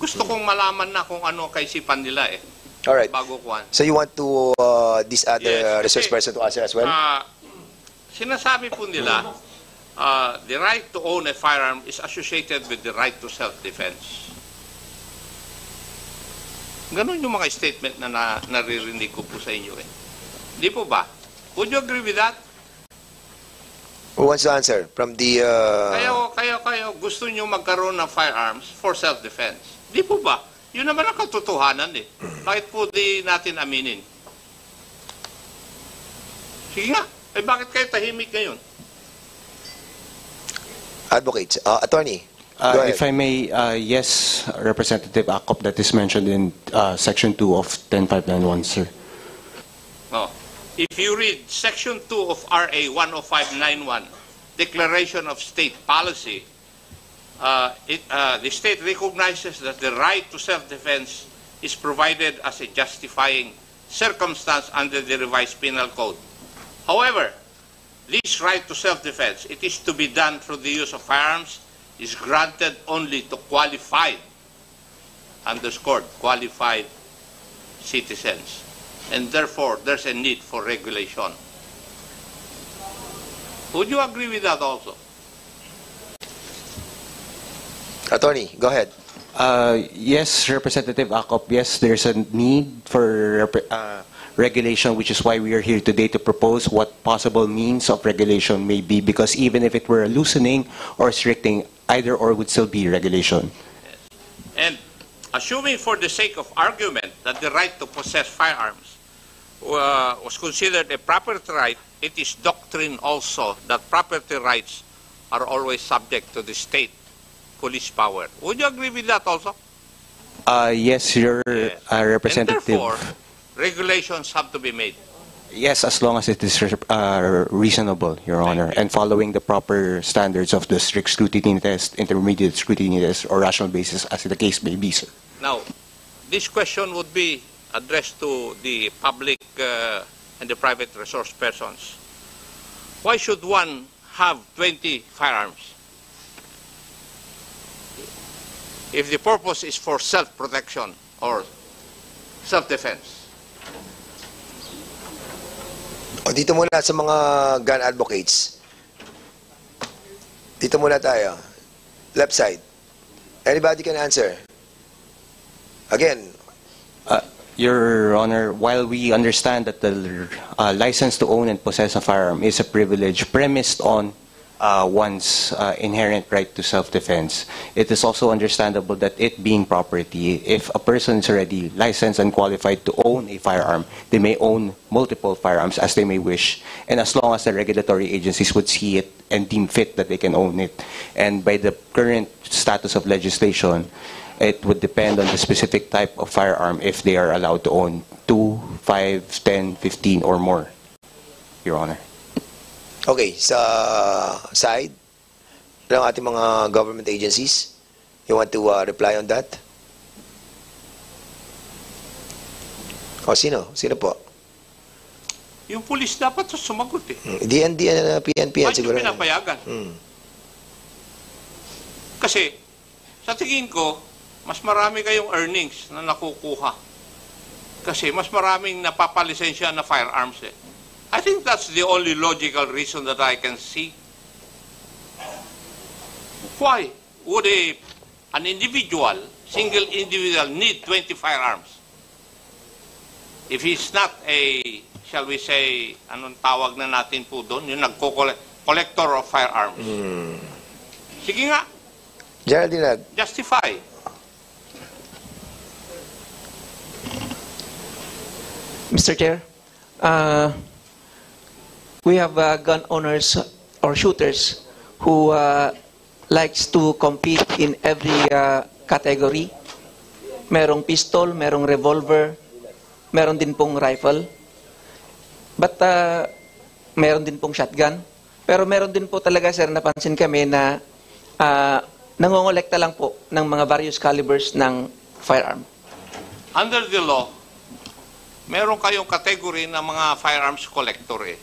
Gusto kong malaman na kung ano kaisipan nila eh. All right. Bago kuhan. So you want to this other Yes, resource kasi, person to answer as well? Sinasabi po nila, the right to own a firearm is associated with the right to self-defense. Ganun yung mga statement na naririnig ko po sa inyo eh. Di po ba? Would you agree with that? Who wants to answer? From the... Kayo, gusto nyo magkaroon ng firearms for self-defense. Di po ba? Yun naman ang katotohanan eh. Bakit po di natin aminin? Sige nga. Eh bakit kayo tahimik ngayon? Advocates. Attorney. If I may, yes, Representative Acop, that is mentioned in Section 2 of 10591, sir. Oh. If you read Section 2 of RA 10591, Declaration of State Policy, the state recognizes that the right to self-defense is provided as a justifying circumstance under the revised penal code. However, this right to self-defense, it is to be done through the use of firearms, is granted only to qualified, underscored, qualified citizens. And therefore, there's a need for regulation. Would you agree with that also? Attorney, go ahead. Yes, Representative Acop, yes, there's a need for regulation, which is why we are here today to propose what possible means of regulation may be, because even if it were a loosening or restricting, either or would still be regulation. Yes. And assuming for the sake of argument that the right to possess firearms was considered a property right, it is doctrine also that property rights are always subject to the state police power. Would you agree with that also? Yes, your Representative. And therefore, regulations have to be made. Yes, as long as it is reasonable, Your Honor, and following the proper standards of the strict scrutiny test, intermediate scrutiny test, or rational basis, as the case may be, sir. Now, this question would be addressed to the public and the private resource persons. Why should one have 20 firearms? If the purpose is for self-protection or self-defense. O, dito muna sa mga gun advocates. Dito muna tayo. Left side. Anybody can answer. Again. Your Honor, while we understand that the license to own and possess a firearm is a privilege premised on one's inherent right to self-defense, it is also understandable that it being property, if a person is already licensed and qualified to own a firearm, they may own multiple firearms as they may wish, and as long as the regulatory agencies would see it and deem fit that they can own it. And by the current status of legislation, it would depend on the specific type of firearm if they are allowed to own 2, 5, 10, 15, or more, Your Honor. Okay, sa side ng ating mga government agencies, you want to reply on that? O, sino? Sino po? Yung pulis dapat sumagot eh. DND and PNP Bakit siguro. yung pinapayagan? Kasi, sa tingin ko, mas marami kayong earnings na nakukuha. Kasi mas maraming napapalisensya na firearms eh. I think that's the only logical reason that I can see. Why would an individual, single individual, need 20 firearms? If he's not a, shall we say, anong tawag na natin po doon, yung collector of firearms. Sige nga. Geraldine, Justify. Mr. Chair, we have gun owners or shooters who likes to compete in every category. Merong pistol, merong revolver, meron din pong rifle. But meron din pong shotgun. Pero meron din po talaga, sir, napansin kami na nangongolekta lang po ng mga various calibers ng firearm. Under the law, meron kayong category ng mga firearms collector eh.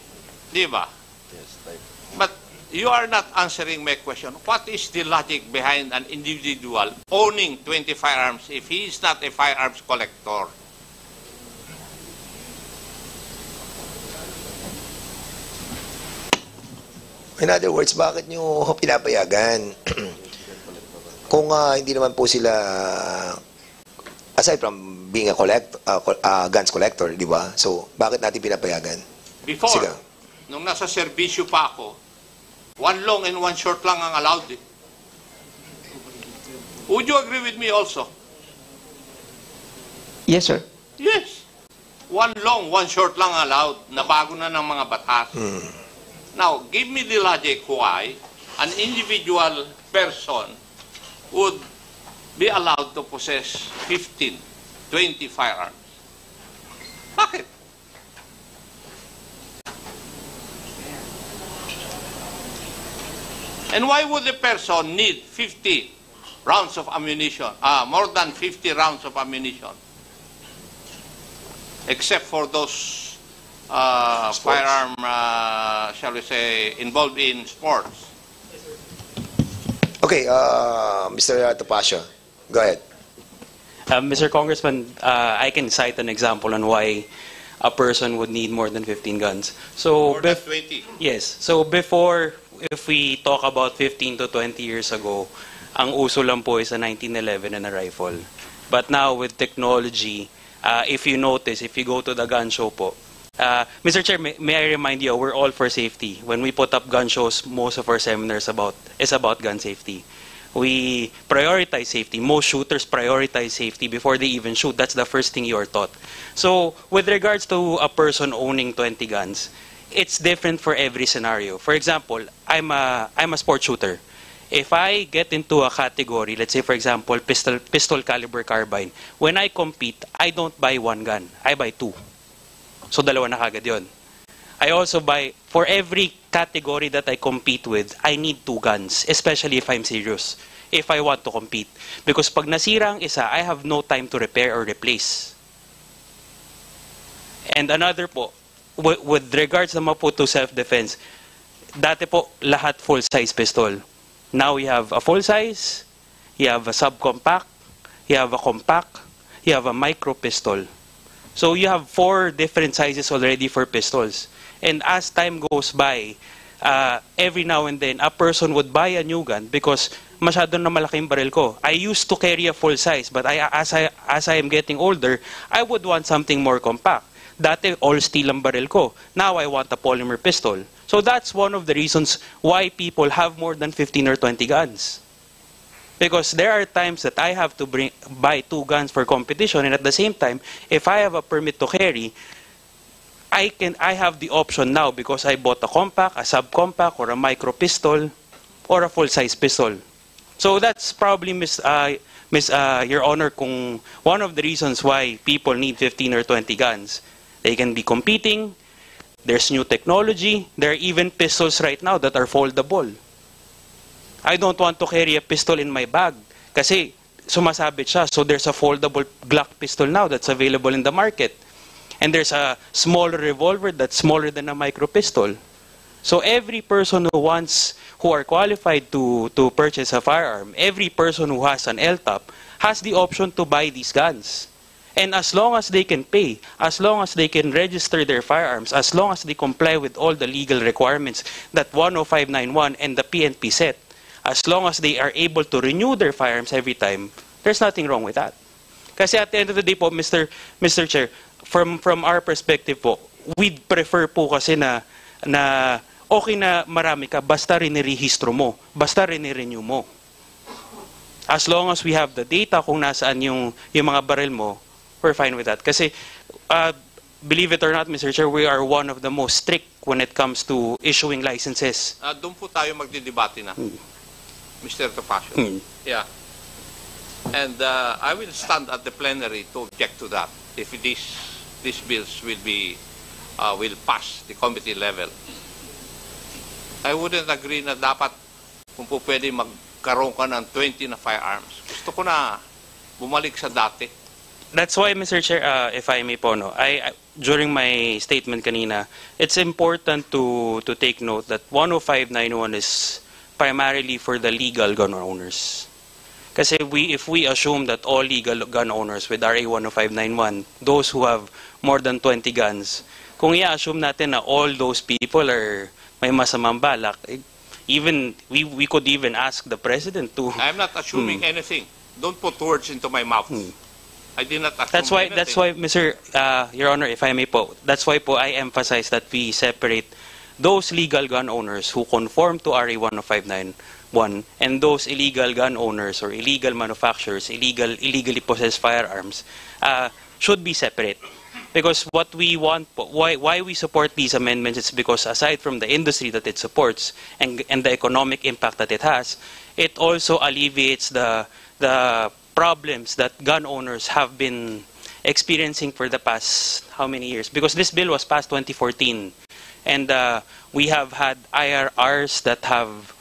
Di ba? Yes, but you are not answering my question. What is the logic behind an individual owning 20 firearms if he is not a firearms collector? In other words, bakit nyo pinapayagan? Kung hindi naman po sila, aside from being a guns collector, di ba? So, bakit natin pinapayagan? Before, Sige. nung nasa serbisyo pa ako, one long and one short lang ang allowed. Eh. Would you agree with me also? Yes, sir. Yes. One long, one short lang allowed. Nabago na ng mga batas. Now, give me the logic why an individual person would be allowed to possess 15, 20 firearms. Bakit? And why would the person need 50 rounds of ammunition, more than 50 rounds of ammunition? Except for those firearm, shall we say, involved in sports. Okay, Mr. Topacio, go ahead. Mr. Congressman, I can cite an example on why a person would need more than 15 guns. So, More than 20. yes. So before, if we talk about 15 to 20 years ago, ang uso lang po is a 1911 and a rifle. But now with technology, if you notice, if you go to the gun show po, Mr. Chair, may I remind you, we're all for safety. When we put up gun shows, most of our seminars is about gun safety. We prioritize safety. Most shooters prioritize safety before they even shoot. That's the first thing you are taught. So, with regards to a person owning 20 guns, it's different for every scenario. For example, I'm a sport shooter. If I get into a category, let's say for example, pistol caliber carbine, when I compete, I don't buy one gun. I buy two. So dalawa na kagad yun. I also buy, for every category that I compete with, I need two guns, especially if I'm serious, if I want to compete. Because pag nasira ang isa, I have no time to repair or replace. And another po, with regards naman po to self-defense, dati po lahat full-size pistol. Now we have a full-size, you have a subcompact, you have a compact, you have a micro pistol. So you have 4 different sizes already for pistols. And as time goes by, every now and then, a person would buy a new gun because masyado na malaki yung baril ko. I used to carry a full size, but as I am getting older, I would want something more compact. Dati, all steel ang baril ko. Now I want a polymer pistol. So that's one of the reasons why people have more than 15 or 20 guns. Because there are times that I have to buy 2 guns for competition, and at the same time, if I have a permit to carry, I have the option now because I bought a compact, a subcompact, or a micro pistol, or a full-size pistol. So that's probably, Your Honor, kung one of the reasons why people need 15 or 20 guns. They can be competing. There's new technology. There are even pistols right now that are foldable. I don't want to carry a pistol in my bag kasi sumasabit siya. So there's a foldable Glock pistol now that's available in the market. And there's a smaller revolver that's smaller than a micro pistol. So every person who are qualified to purchase a firearm, every person who has an LTOP has the option to buy these guns. And as long as they can pay, as long as they can register their firearms, as long as they comply with all the legal requirements that 10591 and the PNP set, as long as they are able to renew their firearms every time, there's nothing wrong with that. Kasi at the end of the day po, Mr. Chair, from our perspective po, we'd prefer po kasi na okay na marami ka, basta rinirehistro mo, basta rini-renew mo. As long as we have the data kung nasaan yung mga baril mo, we're fine with that. Kasi, believe it or not, Mr. Chair, we are one of the most strict when it comes to issuing licenses. Doon po tayo magdidebate na. Mr. Topacio. Yeah. And I will stand at the plenary to object to that if these bills will pass the committee level. I wouldn't agree na dapat kung po pwede magkaroon ka ng 20 na firearms. Gusto ko na bumalik sa dati. That's why, Mr. Chair, if I may po, no, during my statement kanina, it's important to take note that 10591 is primarily for the legal gun owners. Kasi if we assume that all legal gun owners with RA 10591, those who have more than 20 guns, kung i-assume natin na all those people are may masamang balak, even we could even ask the president to. I'm not assuming anything. Don't put words into my mouth. I did not assume That's why, anything. Mr. Your Honor, if I may po, that's why po I emphasize that we separate those legal gun owners who conform to RA 10591 and those illegal gun owners or illegal manufacturers, illegally possessed firearms, should be separate. Because what we want, why we support these amendments is because aside from the industry that it supports and the economic impact that it has, it also alleviates the problems that gun owners have been experiencing for the past how many years? Because this bill was passed 2014, and we have had IRRs that have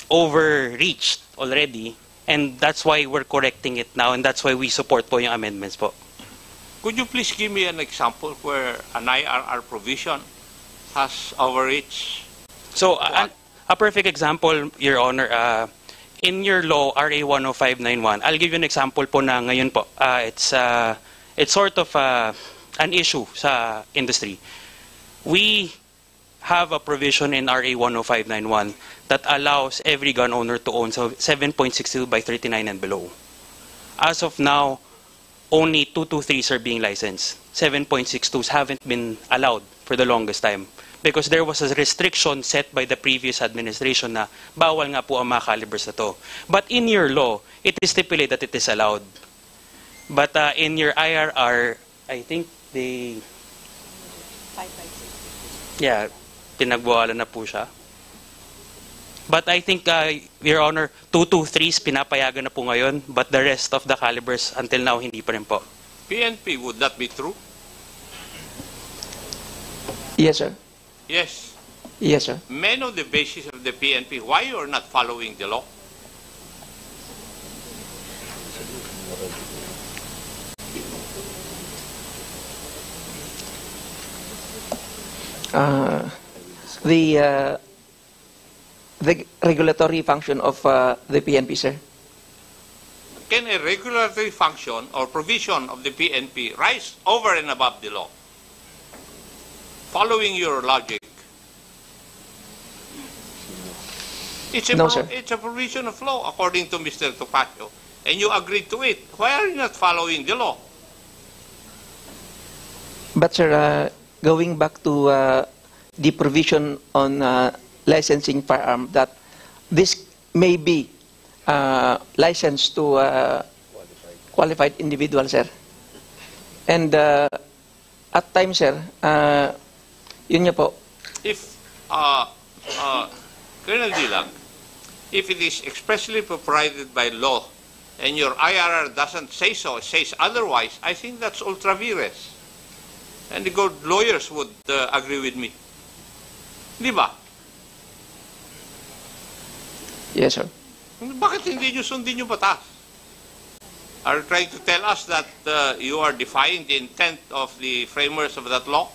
overreached already, and that's why we're correcting it now, and that's why we support po yung amendments po. Could you please give me an example where an IRR provision has overreached? So, a perfect example, Your Honor, in your law, RA 10591, I'll give you an example po na ngayon po. It's sort of an issue sa industry. We have a provision in RA 10591 that allows every gun owner to own 7.62 by 39 and below. As of now, only 223s are being licensed. 7.62s haven't been allowed for the longest time. Because there was a restriction set by the previous administration na bawal nga po ang mga calibers na to. But in your law, it is stipulated that it is allowed. But in your IRR, I think they... 5.6. Yeah, pinagbawalan na po siya. But I think, Your Honor, 223s pinapayagan na po ngayon, but the rest of the calibers until now hindi pa rin po. PNP, would that be true? Yes, sir. Yes. Yes, sir. May know the basis of the PNP. Why you are not following the law? The regulatory function of the PNP, sir. Can a regulatory function or provision of the PNP rise over and above the law? Following your logic, it's a provision of law according to Mr. Topacio, and you agreed to it. Why are you not following the law? But, sir, going back to the provision on licensing firearm, that this may be licensed to qualified individual, sir. And at times, sir, yun niya po. If, Colonel Dilang, if it is expressly provided by law and your IRR doesn't say so, it says otherwise, I think that's ultra vires. And the good lawyers would agree with me. Di ba? Yes, sir. Bakit hindi nyo sundin yung batas? Are you trying to tell us that you are defying the intent of the framers of that law?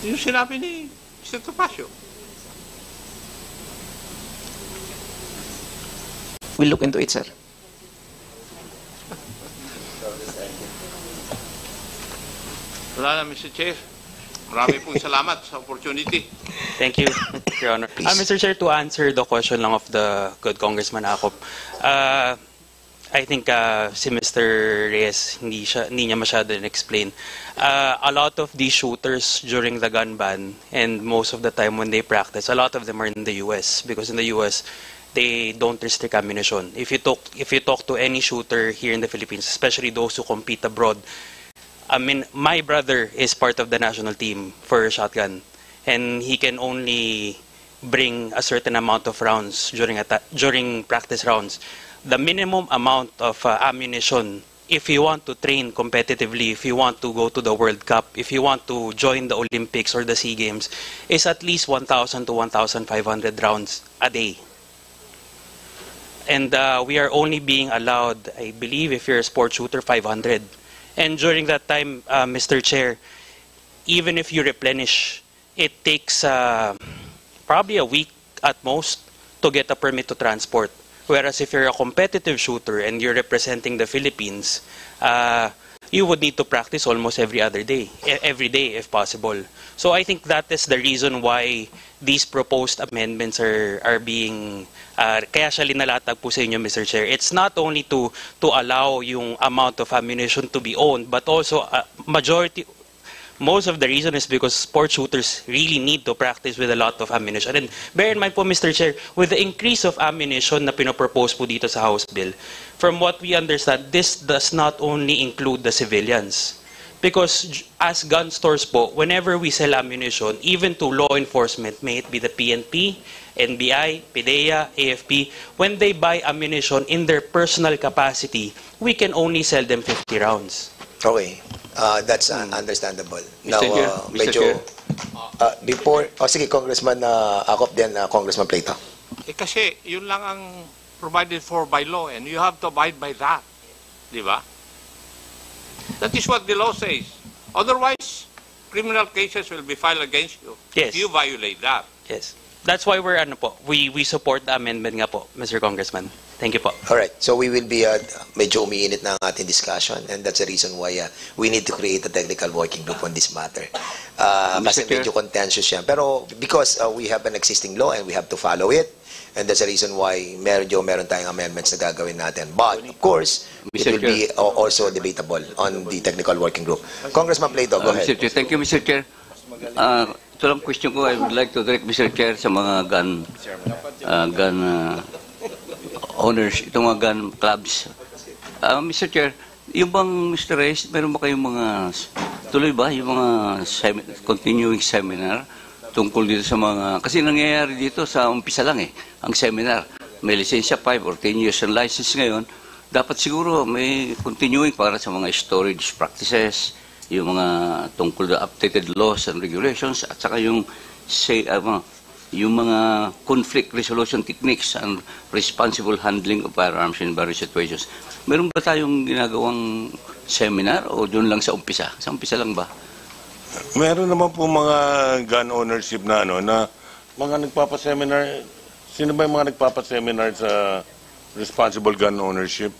Yung sinabi ni Mr. Topacio. We'll look into it, sir. Wala na, Mr. Chair. Marami pong salamat sa opportunity. Thank you, Your Honor. Mr. Chair, to answer the question lang of the good Congressman Acop, I think si Mr. Reyes, hindi niya masyado explain. A lot of these shooters during the gun ban, and most of the time when they practice, a lot of them are in the U.S. because in the U.S., they don't restrict ammunition. If you talk to any shooter here in the Philippines, especially those who compete abroad, I mean, my brother is part of the national team for shotgun, and he can only bring a certain amount of rounds during practice rounds. The minimum amount of ammunition, if you want to train competitively, if you want to go to the World Cup, if you want to join the Olympics or the SEA Games, is at least 1,000 to 1,500 rounds a day. And we are only being allowed, I believe, if you're a sport shooter, 500. And during that time, Mr. Chair, even if you replenish, it takes probably a week at most to get a permit to transport. Whereas if you're a competitive shooter and you're representing the Philippines, you would need to practice almost every day if possible. So I think that is the reason why these proposed amendments are being, kaya siya linalatag po sa inyo, Mr. Chair. It's not only to allow yung amount of ammunition to be owned, but also most of the reason is because sport shooters really need to practice with a lot of ammunition. And bear in mind po, Mr. Chair, with the increase of ammunition na pinopropose po dito sa House Bill, from what we understand, this does not only include the civilians. Because as gun stores po, whenever we sell ammunition, even to law enforcement, may it be the PNP, NBI, PDEA, AFP, when they buy ammunition in their personal capacity, we can only sell them 50 rounds. Okay. That's understandable. Now, Chair, medyo, before, sige, Congressman Acop, then Congressman Plato. Kasi yun lang ang provided for by law and you have to abide by that. Di ba? That is what the law says. Otherwise, criminal cases will be filed against you Yes. if you violate that. Yes. That's why we support the amendment nga po, Mr. Congressman. Thank you po. All right. So we will be medyo umiinit na ang ating discussion and that's the reason why we need to create a technical working group on this matter. Kasi Chair. medyo contentious yan. Pero because we have an existing law and we have to follow it and that's the reason why meron tayong amendments na gagawin natin. But of course, it Mr. will be also debatable on the technical working group. Congressman Plato, go ahead. Mr. Chair, thank you, Mr. Chair. Ito lang question ko, I would like to direct Mr. Chair sa mga gun owners, itong mga gun clubs. Mr. Chair, yung bang Mr. Reyes, meron ba kayong mga, tuloy ba, yung mga continuing seminar tungkol dito sa mga, kasi nangyayari dito sa umpisa lang ang seminar. May lisensya 5 or 10 years ng license ngayon, dapat siguro may continuing para sa mga storage practices, yung mga tungkol na updated laws and regulations, at saka yung mga conflict resolution techniques and responsible handling of firearms in various situations. Meron ba tayong ginagawang seminar o doon lang sa umpisa? Sa umpisa lang ba? Meron naman po mga gun ownership na na mga nagpapa-seminar. Sino ba yung mga nagpapa-seminar sa responsible gun ownership?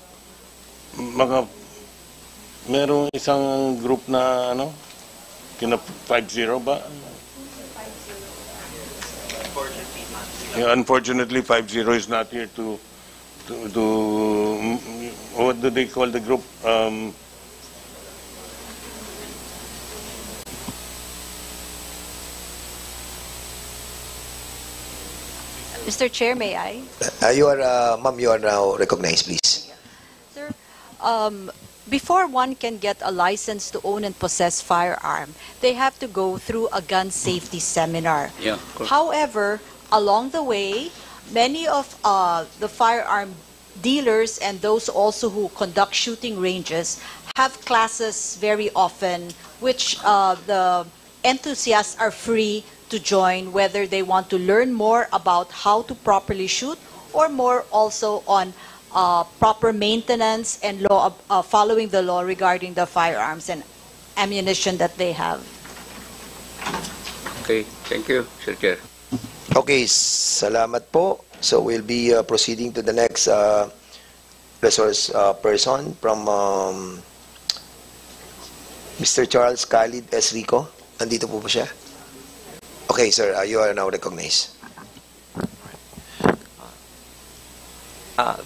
Merong isang group na kina 50 ba? Unfortunately, 50 is not here to what do they call the group? Mr. Chair, may I? Ma'am, you are now recognized, please. Sir, before one can get a license to own and possess firearm, they have to go through a gun safety seminar. Yeah, of course. However, along the way, many of the firearm dealers and those also who conduct shooting ranges have classes very often, which the enthusiasts are free to join, whether they want to learn more about how to properly shoot or more also on proper maintenance and following the law regarding the firearms and ammunition that they have. Okay, thank you, Sir Chair. Okay, salamat po. So we'll be proceeding to the next resource person from Mr. Charles Khalid S. Rico. Nandito po ba siya? Okay, sir, you are now recognized.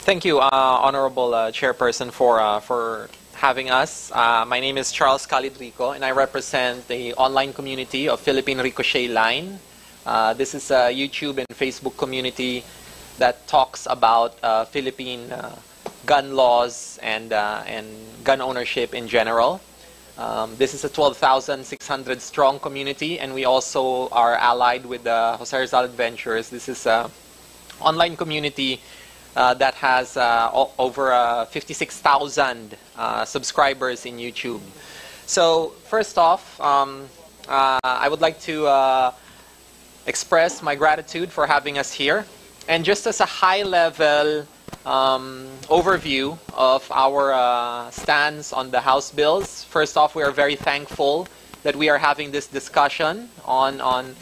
Thank you, Honorable Chairperson, for having us. My name is Charles Khalid Rico, and I represent the online community of Philippine Ricochet Line. This is a YouTube and Facebook community that talks about Philippine gun laws and gun ownership in general. This is a 12,600 strong community, and we also are allied with the Jose Rizal Adventures. This is an online community that has over 56,000 subscribers in YouTube. So first off, I would like to express my gratitude for having us here. And just as a high-level overview of our stance on the House bills. First off, we are very thankful that we are having this discussion on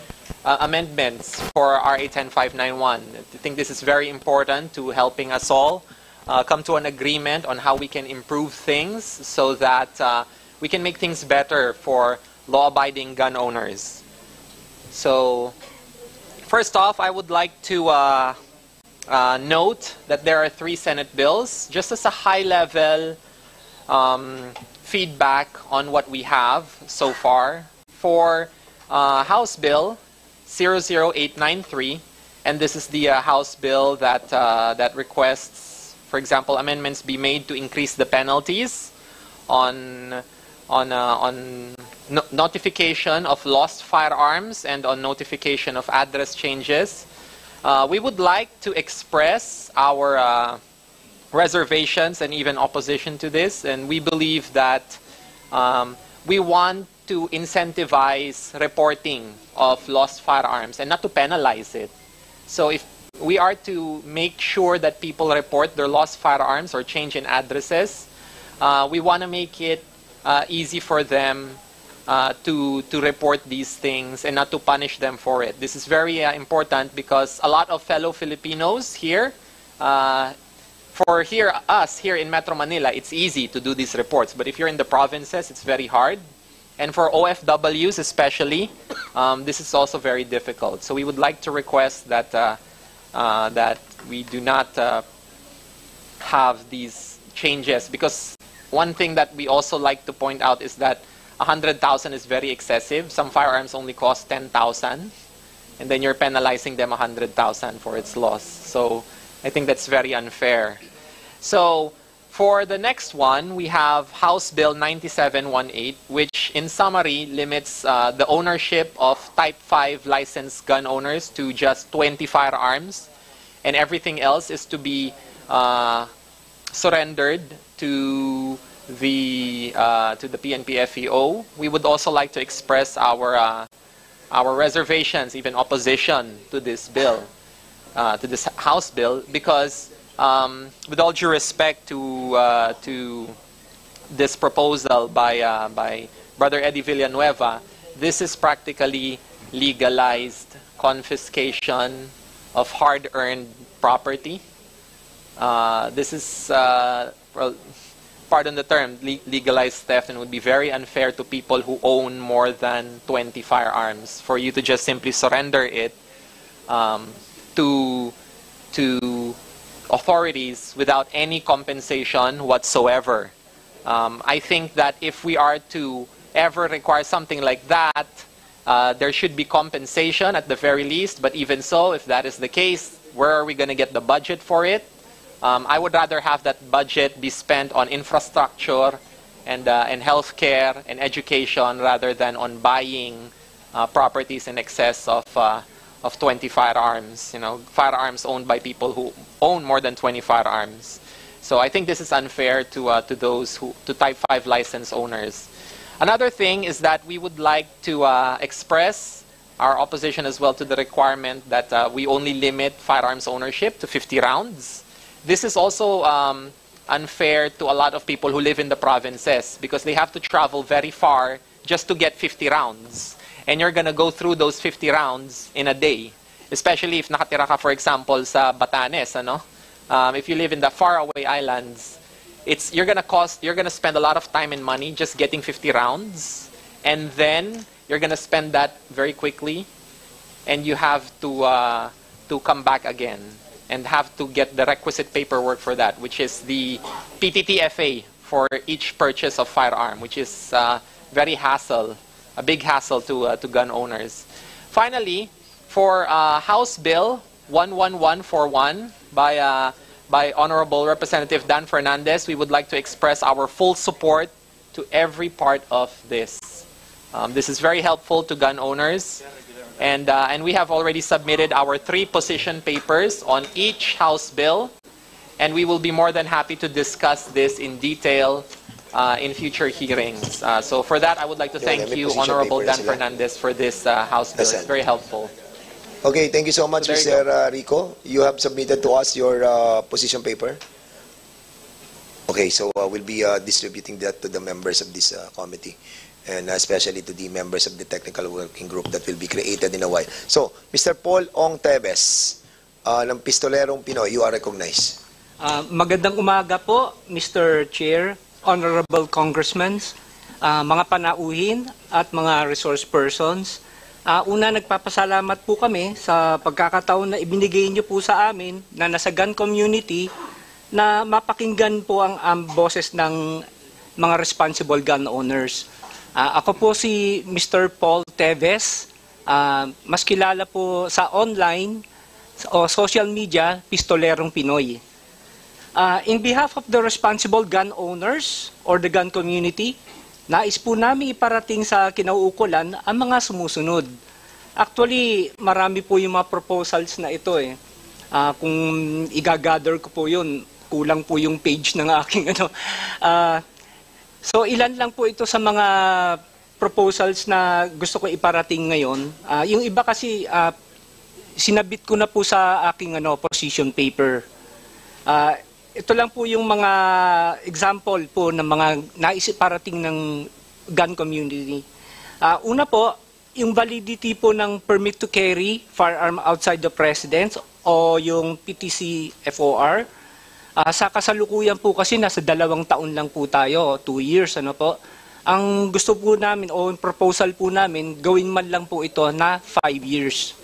amendments for RA 10591. I think this is very important to helping us all come to an agreement on how we can improve things so that we can make things better for law-abiding gun owners. So, first off, I would like to note that there are 3 Senate bills, just as a high-level feedback on what we have so far. For House Bill 00893, and this is the House bill that that requests, for example, amendments be made to increase the penalties on notification of lost firearms and on notification of address changes. We would like to express our reservations and even opposition to this, and we believe that we want to incentivize reporting of lost firearms and not to penalize it. So if we are to make sure that people report their lost firearms or change in addresses, we want to make it easy for them to report these things and not to punish them for it. This is very important because a lot of fellow Filipinos here, us here in Metro Manila, it's easy to do these reports. But if you're in the provinces, it's very hard. And for OFWs especially, this is also very difficult. So we would like to request that that we do not have these changes, because one thing that we also like to point out is that 100,000 is very excessive. Some firearms only cost 10,000, and then you're penalizing them 100,000 for its loss. So I think that's very unfair. So for the next one, we have House Bill 9718, which in summary limits the ownership of Type 5 licensed gun owners to just 20 firearms, and everything else is to be surrendered to the PNP-FEO. We would also like to express our reservations, even opposition to this bill, to this House bill, because with all due respect to this proposal by Brother Eddie Villanueva, this is practically legalized confiscation of hard-earned property. This is, well, pardon the term, legalized theft, and would be very unfair to people who own more than 20 firearms for you to just simply surrender it to authorities without any compensation whatsoever. I think that if we are to ever require something like that, there should be compensation at the very least. But even so, if that is the case, where are we going to get the budget for it? I would rather have that budget be spent on infrastructure and healthcare and education rather than on buying properties in excess of 20 firearms. You know, firearms owned by people who own more than 20 firearms. So I think this is unfair to those to Type 5 license owners. Another thing is that we would like to express our opposition as well to the requirement that we only limit firearms ownership to 50 rounds. This is also unfair to a lot of people who live in the provinces, because they have to travel very far just to get 50 rounds. And you're going to go through those 50 rounds in a day, especially if nakatira ka, for example, sa Batanes, ano? If you live in the faraway islands, you're going to spend a lot of time and money just getting 50 rounds, and then you're going to spend that very quickly, and you have to come back again and have to get the requisite paperwork for that, which is the PTTFA for each purchase of firearm, which is a big hassle to gun owners. Finally, for House Bill 11141 by Honorable Representative Dan Fernandez, we would like to express our full support to every part of this. This is very helpful to gun owners. And we have already submitted our 3 position papers on each House bill, and we will be more than happy to discuss this in detail in future hearings. So for that, I would like to thank you, Honorable Dan Fernandez, for this House bill. It's very helpful. Okay, thank you so much, So there you Mr. Rico. You have submitted to us your position paper. Okay, so we'll be distributing that to the members of this committee, and especially to the members of the technical working group that will be created in a while. So, Mr. Paul Ong Teves, ng Pistolerong Pinoy, you are recognized. Magandang umaga po, Mr. Chair, Honorable Congressmen, mga panauhin at mga resource persons. Una, nagpapasalamat po kami sa pagkakataon na ibinigay niyo po sa amin na nasa gun community na mapakinggan po ang boses ng mga responsible gun owners. Ako po si Mr. Paul Teves, mas kilala po sa online o social media, Pistolerong Pinoy. In behalf of the responsible gun owners or the gun community, nais po namin iparating sa kinauukulan ang mga sumusunod. Actually, marami po yung mga proposals na ito eh. Kung i-gather ko po yun, kulang po yung page ng aking ano. So ilan lang po ito sa mga proposals na gusto ko iparating ngayon. Yung iba kasi sinabit ko na po sa aking position paper. Ito lang po yung mga example po ng mga naisiparating ng gun community. Una po, yung validity po ng permit to carry firearm outside the residence o yung PTC FOR. Sa kasalukuyan po kasi nasa 2 taon lang po tayo, 2 years ano po. Ang gusto po namin o proposal po namin, gawin man lang po ito na 5 years.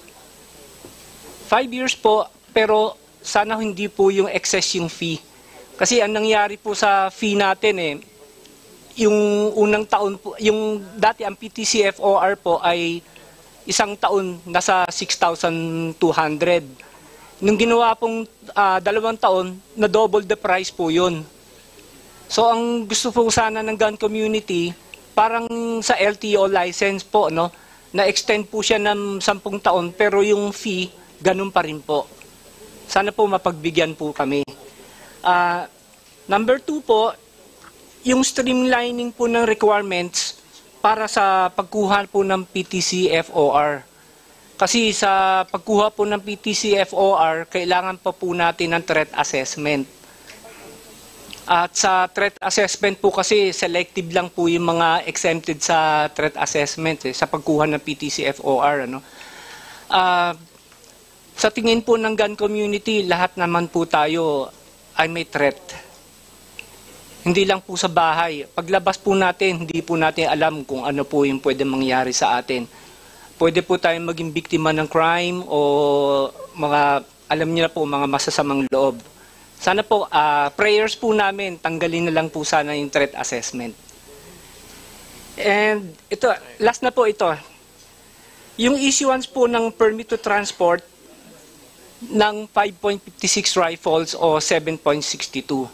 5 years po, pero sana hindi po yung excess yung fee. Kasi ang nangyari po sa fee natin yung unang taon po, yung dati ang PTC FOR po ay 1 taon nasa 6,200. Nung ginawa pong 2 taon, na double the price po yun. So ang gusto po sana ng gun community, parang sa LTO license po, no, na-extend po siya ng 10 taon, pero yung fee, ganun pa rin po. Sana po mapagbigyan po kami. Number 2 po, yung streamlining po ng requirements para sa pagkuha po ng PTC FOR. Kasi sa pagkuha po ng PTC FOR, kailangan pa po natin ng threat assessment. At sa threat assessment po kasi, selective lang po yung mga exempted sa threat assessment sa pagkuha ng PTC FOR. Ano? Sa tingin po ng gun community, lahat naman po tayo ay may threat. Hindi lang po sa bahay. Paglabas po natin, hindi po natin alam kung ano po yung pwede mangyari sa atin. Pwede po tayong maging biktima ng crime o mga, alam niyo na po, mga masasamang loob. Sana po, prayers po namin, tanggalin na lang po sana yung threat assessment. And ito, last na po ito. Yung issuance po ng permit to transport ng 5.56 rifles o 7.62.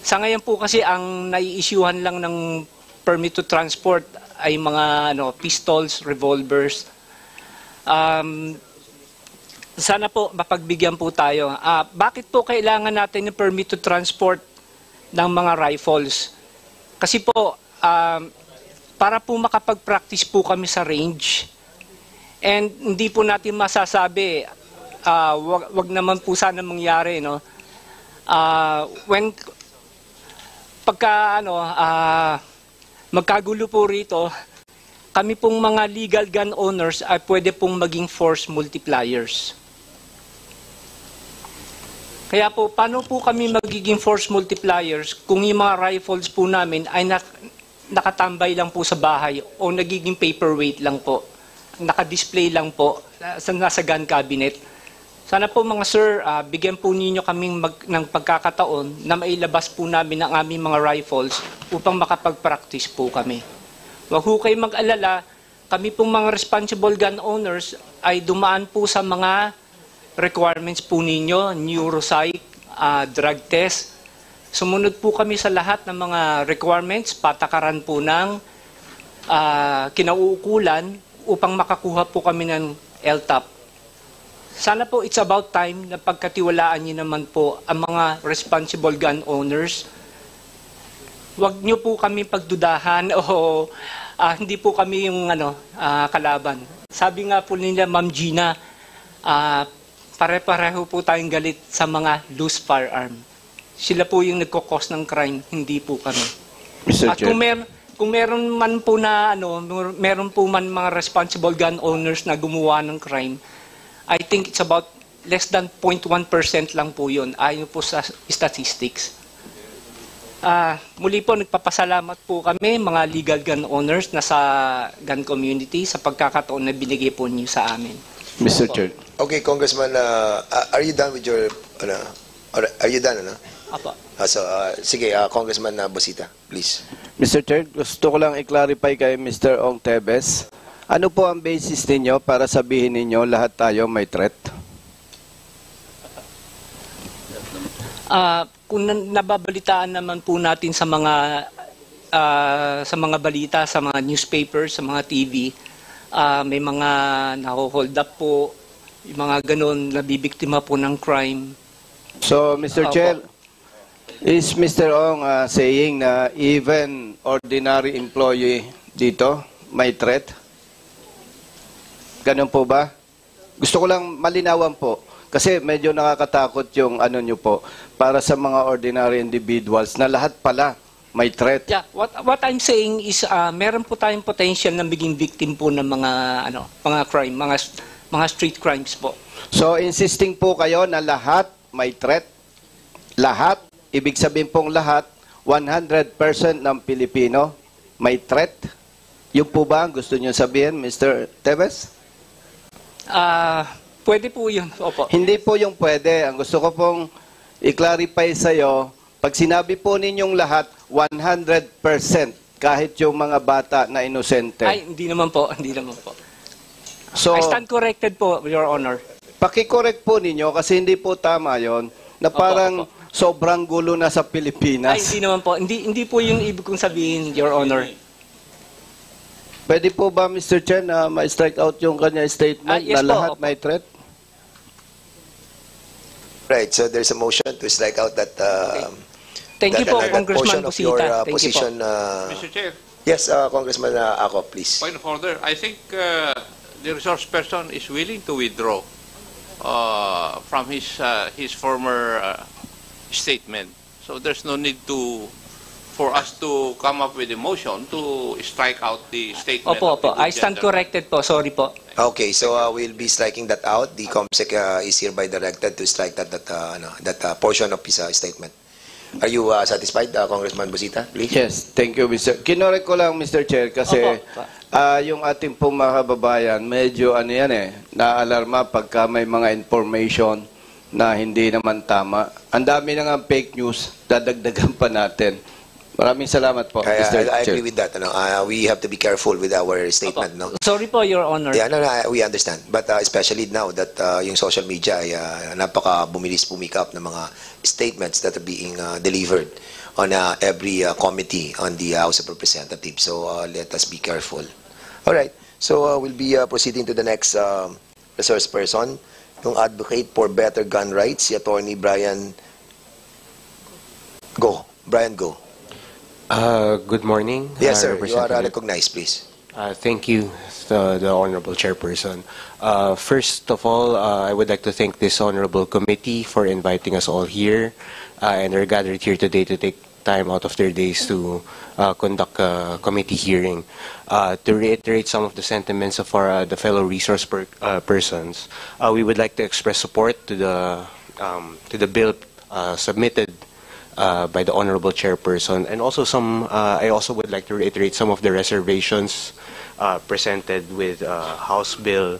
Sa ngayon po kasi ang nai-issuehan lang ng permit to transport ay mga pistols, revolvers. Sana po mapagbigyan po tayo. Bakit po kailangan natin ng permit to transport ng mga rifles? Kasi po, para po makapag-practice po kami sa range, and hindi po natin masasabi, wag naman po sana mangyari, no? Pagka magkagulo po rito, kami pong mga legal gun owners ay pwede pong maging force multipliers. Kaya po, paano po kami magiging force multipliers kung yung mga rifles po namin ay nakatambay lang po sa bahay o nagiging paperweight lang po, nakadisplay lang po nasa gun cabinet? Sana po mga sir, bigyan po ninyo kaming ng pagkakataon na mailabas po namin ang aming mga rifles upang makapag-practice po kami. Huwag po kayo mag-alala, kami pong mga responsible gun owners ay dumaan po sa mga requirements po ninyo, neuropsych, drug test. Sumunod po kami sa lahat ng mga requirements, patakaran po ng kinauukulan upang makakuha po kami ng LTAP. Sana po it's about time na pagkatiwalaan niyo naman po ang mga responsible gun owners. Huwag niyo po kami pagdudahan o hindi po kami yung kalaban. Sabi nga po nila, Ma'am Gina, pare-pareho po tayong galit sa mga loose firearm. Sila po yung nagkakos ng crime, hindi po kami. Mr. At Chair. kung meron man po na meron po man mga responsible gun owners na gumawa ng crime, I think it's about less than 0.1% lang po yun, ayon po sa statistics. Muli po, nagpapasalamat po kami, mga legal gun owners na sa gun community, sa pagkakataon na binigay po niyo sa amin. Mr. Chair. Okay, Congressman, are you done with your, are you done, ano? Apo. Sige, Congressman Bosita, please. Mr. Chair, gusto ko lang i-clarify kay Mr. Ong Tevez. Ano po ang basis ninyo para sabihin ninyo lahat tayo may threat? Kung nababalitaan naman po natin sa mga balita, sa mga newspapers, sa mga TV, may mga naho-hold up po, yung mga ganun, nabibiktima po ng crime. So, Mr. Chair, is Mr. Ong saying na even ordinary employee dito may threat? Ganun po ba? Gusto ko lang malinawan po. Kasi medyo nakakatakot yung ano nyo po para sa mga ordinary individuals na lahat pala may threat. Yeah, what I'm saying is meron po tayong potential na maging victim po ng mga crime, mga street crimes po. So insisting po kayo na lahat may threat? Lahat? Ibig sabihin pong lahat, 100% ng Pilipino may threat? Yun po ba ang gusto nyo sabihin, Mr. Tevez? Pwede po yun. Opo. Hindi po yung pwede. Ang gusto ko pong i-clarify sa'yo, pag sinabi po ninyong lahat, 100%, kahit yung mga bata na inosente. Ay, hindi naman po. Hindi naman po. So, I stand corrected po, Your Honor. Paki-correct po ninyo kasi hindi po tama yon na parang sobrang gulo na sa Pilipinas. Ay, hindi naman po. Hindi po yung ibig kong sabihin, Your Honor. Pwede po ba, Mr. Chair, na ma-strike out yung kanya statement yes na po, lahat opo. may threat? Right, so there's a motion to strike out that Thank you po, that Congressman portion of your Busita. Thank position. you Mr. Chair, Yes, Congressman Ako, please. point of order. I think the resource person is willing to withdraw from his former statement. So there's no need for us to come up with a motion to strike out the statement. Opo, of the opo. I stand gender. corrected po. Sorry po. Okay, so we'll be striking that out. The COMSEC is hereby directed to strike that portion of his statement. Are you satisfied, Congressman Busita? Please. Yes, thank you, Mr. Kinorek ko lang, Mr. Chair, kasi yung ating pong mga kababayan, medyo naalarma pagka may mga information na hindi naman tama. Ang dami na nga fake news, dadagdagan pa natin. Maraming salamat po, Mr. I Chair. agree with that. We have to be careful with our statement. No? Sorry po, Your Honor. Yeah, no, we understand. But especially now that yung social media ay napaka-bumilis pumikap ng mga statements that are being delivered on every committee on the House of Representatives. So let us be careful. All right. So we'll be proceeding to the next resource person, yung advocate for better gun rights, si Attorney Brian Go. Brian Go. Good morning. Yes, sir. You are Representative. recognized, please. Thank you, the Honorable Chairperson. First of all, I would like to thank this Honorable Committee for inviting us all here and are gathered here today to take time out of their days to conduct a committee hearing. To reiterate some of the sentiments of the fellow resource persons, we would like to express support to the bill submitted by the Honorable Chairperson, and also I also would like to reiterate some of the reservations presented with House Bill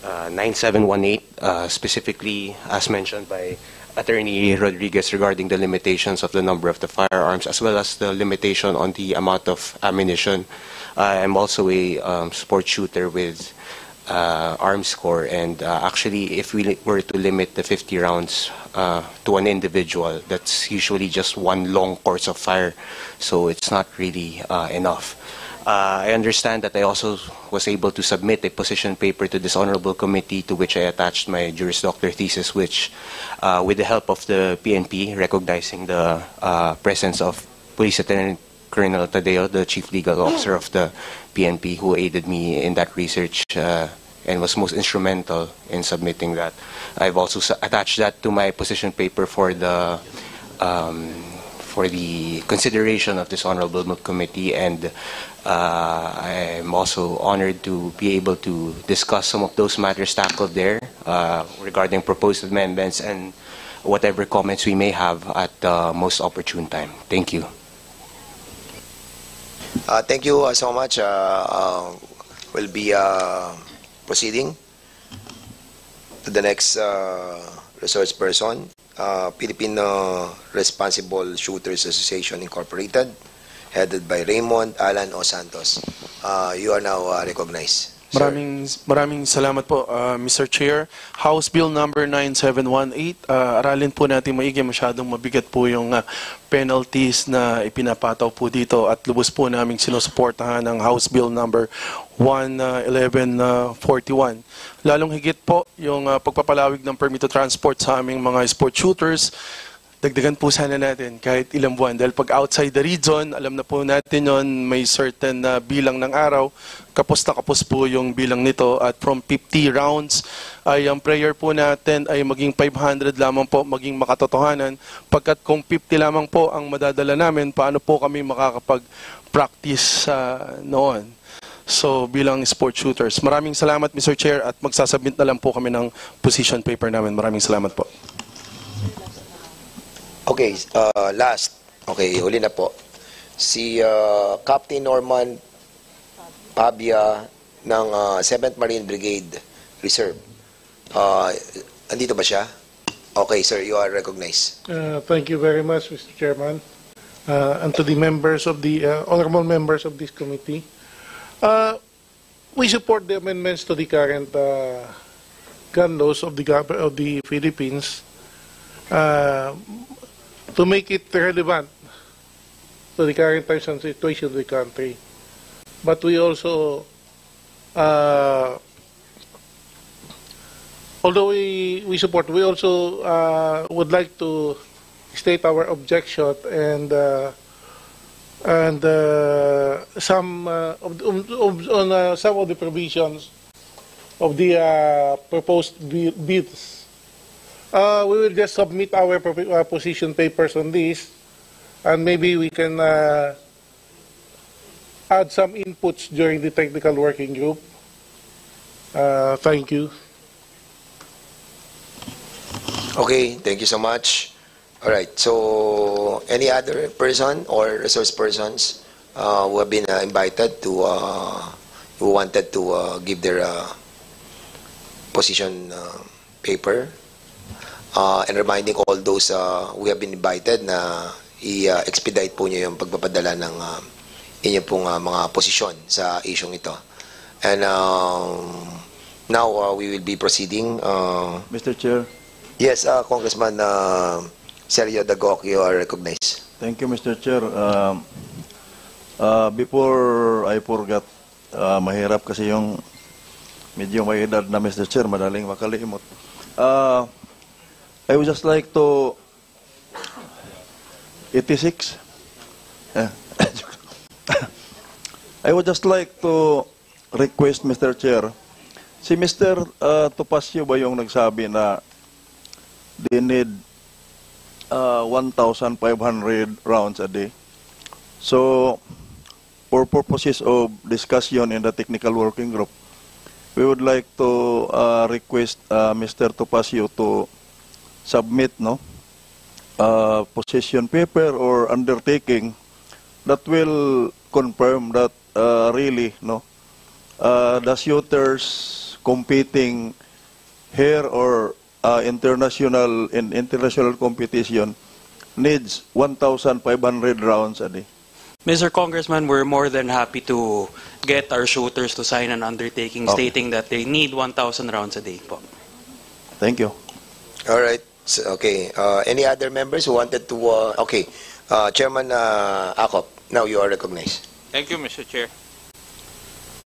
9718, specifically as mentioned by Attorney Rodriguez regarding the limitations of the number of the firearms, as well as the limitation on the amount of ammunition. I'm also a sport shooter with arms corps, and actually if we were to limit the 50 rounds to an individual, that's usually just one long course of fire, so it's not really enough. I understand that I also was able to submit a position paper to this honorable committee, to which I attached my Juris Doctor thesis, which with the help of the PNP, recognizing the presence of Police Lieutenant Colonel Tadeo, the Chief Legal Officer of the PNP, who aided me in that research and was most instrumental in submitting that. I've also attached that to my position paper for the consideration of this Honorable Milk Committee, and I'm also honored to be able to discuss some of those matters tackled there regarding proposed amendments and whatever comments we may have at the most opportune time. Thank you. Thank you so much. We'll be proceeding to the next resource person, Filipino Responsible Shooters Association Incorporated, headed by Raymond Alan O. Santos. You are now recognized. Maraming salamat po, Mr. Chair. House Bill number 9718, aralin po natin maigi, masyadong mabigat po yung penalties na ipinapataw po dito at lubos po naming sinusuportahan ng House Bill number 1141. Lalong higit po yung pagpapalawig ng permit to transport sa aming mga sport shooters. Dagdagan po sana natin kahit ilang buwan dahil pag outside the region, alam na po natin yon, may certain na bilang ng araw, kapos na kapos po yung bilang nito at from 50 rounds ay ang prayer po natin ay maging 500 lamang po, maging makatotohanan, pagkat kung 50 lamang po ang madadala namin, paano po kami makakapag-practice noon? So bilang sport shooters. Maraming salamat Mr. Chair at magsasubmit na lang po kami ng position paper namin. Maraming salamat po. Okay, last. Okay, huli na po. Si Captain Norman Pabia ng 7th Marine Brigade Reserve. Andito ba siya? Okay, sir, you are recognized. Thank you very much, Mr. Chairman. And to the members of the honorable members of this committee. We support the amendments to the current gun laws of the Philippines. To make it relevant to the current times and situation of the country. But we also, although we support, we also would like to state our objection and some on some of the provisions of the proposed bills. We will just submit our position papers on this, and maybe we can add some inputs during the technical working group. Thank you. Okay, thank you so much. All right, so any other person or resource persons who have been invited to, who wanted to give their position paper? And reminding all those who have been invited na i-expedite po nyo yung pagpapadala ng inyong pong mga posisyon sa isyong ito. And now we will be proceeding. Mr. Chair. Yes, Congressman Sergio Dagoc, you are recognized. Thank you, Mr. Chair. Before I forgot, mahirap kasi yung medyo may edad na Mr. Chair, madaling makalimot. I would just like to 86. I would just like to request, Mr. Chair, si Mr. Topacio ba yung nagsabi na they need 1,500 rounds a day? So, for purposes of discussion in the technical working group, we would like to request Mr. Topacio to submit position paper or undertaking that will confirm that really the shooters competing here or international competition needs 1,500 rounds a day. Mr. Congressman, we're more than happy to get our shooters to sign an undertaking stating that they need 1,000 rounds a day. Thank you. All right. So, okay. Any other members who wanted to? Okay. Chairman Acop, now you are recognized. Thank you, Mr. Chair.